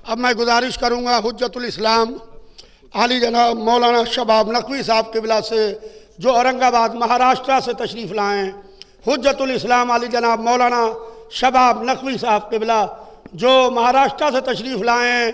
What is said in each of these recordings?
अब मैं गुजारिश करूँगा हुज्जतुल इस्लाम आली जनाब मौलाना शबाब नकवी साहब क़िबला से, जो औरंगाबाद महाराष्ट्र से तशरीफ़ लाएँ। हुज्जतुल इस्लाम आली जनाब मौलाना शबाब नकवी साहब क़िबला जो महाराष्ट्र से तशरीफ़ लाएँ,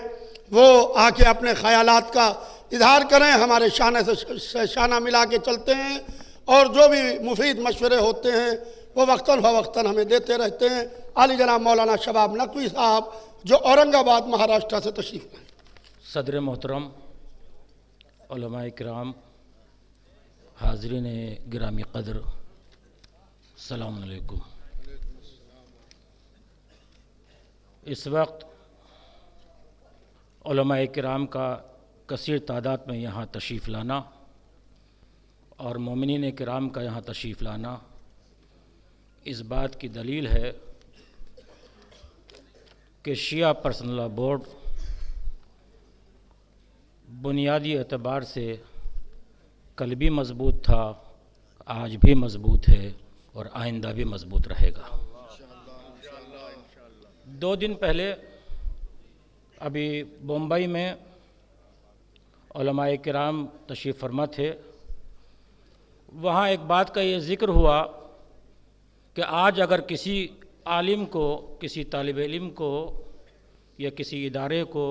वो आके अपने ख़यालात का इजहार करें। हमारे शाने से शाना मिला के चलते हैं और जो भी मुफीद मशवरे होते हैं वो वक्तन फ़वक्तन हमें देते रहते हैं। आली जनाब मौलाना शबाब नकवी साहब जो औरंगाबाद महाराष्ट्र से तशरीफ़ लाए। सदर मोहतरम, उलमाए किराम, हाज़रीन गिरामी क़द्र, अस्सलामु अलैकुम। इस वक्त उलमाए किराम का कसीर तादाद में यहाँ तशरीफ़ लाना और मोमिनीन किराम का यहाँ तशरीफ़ लाना इस बात की दलील है कि शिया पर्सनल लॉ बोर्ड बुनियादी एतबार से कल भी मज़बूत था, आज भी मज़बूत है और आइंदा भी मज़बूत रहेगा। 2 दिन पहले अभी बम्बई में उलमाए किराम तशरीफ़ फरमा थे। वहाँ एक बात का ये ज़िक्र हुआ कि आज अगर किसी आलिम को, किसी तालिब इल्म को या किसी इदारे को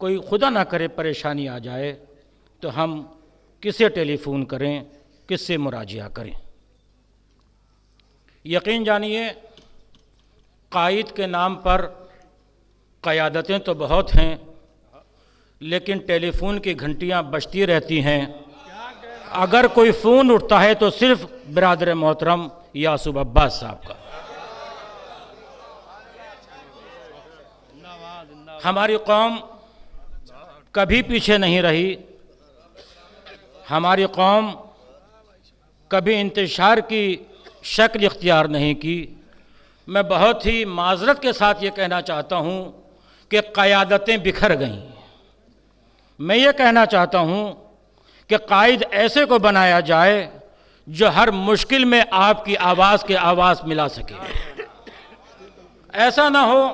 कोई खुदा ना करे परेशानी आ जाए तो हम किसे टेलीफ़ोन करें, किससे मुराजिया करें। यकीन जानिए, कायद के नाम पर क़यादतें तो बहुत हैं, लेकिन टेलीफ़ोन की घंटियां बजती रहती हैं। अगर कोई फ़ोन उठता है तो सिर्फ़ बिरादर मोहतरम यासूब अब्बास साहब का। हमारी कौम कभी पीछे नहीं रही, हमारी कौम कभी इंतशार की शक्ल इख्तियार नहीं की। मैं बहुत ही माजरत के साथ ये कहना चाहता हूँ कि क़यादतें बिखर गईं। मैं ये कहना चाहता हूँ कि कायद ऐसे को बनाया जाए जो हर मुश्किल में आपकी आवाज़ के आवाज़ मिला सके। ऐसा ना हो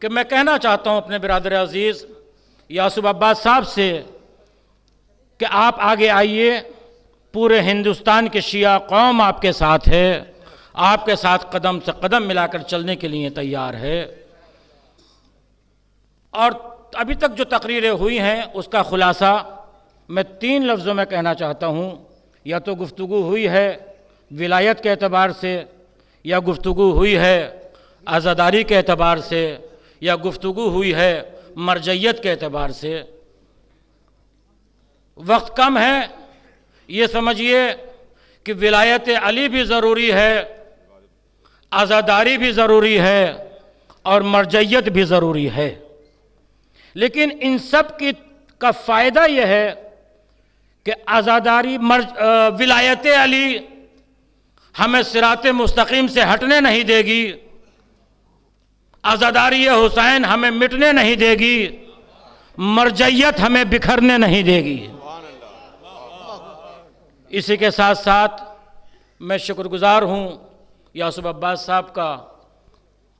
कि मैं कहना चाहता हूँ अपने बिरादर अजीज़ यासूब अब्बास साहब से कि आप आगे आइए, पूरे हिंदुस्तान के शिया कौम आपके साथ है, आपके साथ कदम से कदम मिलाकर चलने के लिए तैयार है। और अभी तक जो तकरीरें हुई हैं उसका ख़ुलासा मैं 3 लफ्ज़ों में कहना चाहता हूँ। या तो गुफ्तगू हुई है विलायत के एतबार से, या गुफ्तगू हुई है आज़ादारी के एतबार से, या गुफ्तगू हुई है मरजैयत के एतबार से। वक्त कम है, ये समझिए कि विलायत अली भी ज़रूरी है, आज़ादारी भी ज़रूरी है और मरजैयत भी ज़रूरी है। लेकिन इन सब का फ़ायदा यह है कि आज़ादारी विलायत अली हमें सिराते मुस्तकीम से हटने नहीं देगी, आज़ादारी हुसैन हमें मिटने नहीं देगी, मरजैयत हमें बिखरने नहीं देगी। इसी के साथ साथ मैं शुक्रगुज़ार हूँ यासूब अब्बास साहब का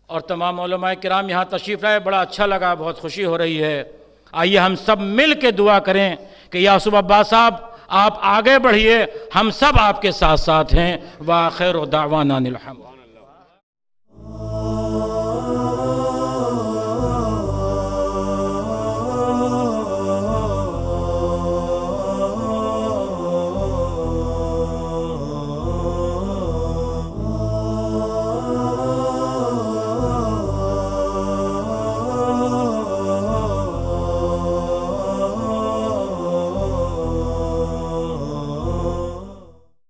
और तमाम उलमाए किराम यहाँ तशरीफ़ लाए। बड़ा अच्छा लगा, बहुत खुशी हो रही है। आइए हम सब मिल के दुआ करें कि यासूब अब्बास साहब आप आगे बढ़िए, हम सब आपके साथ साथ हैं। व आखिर दावाना अनिल हम्द।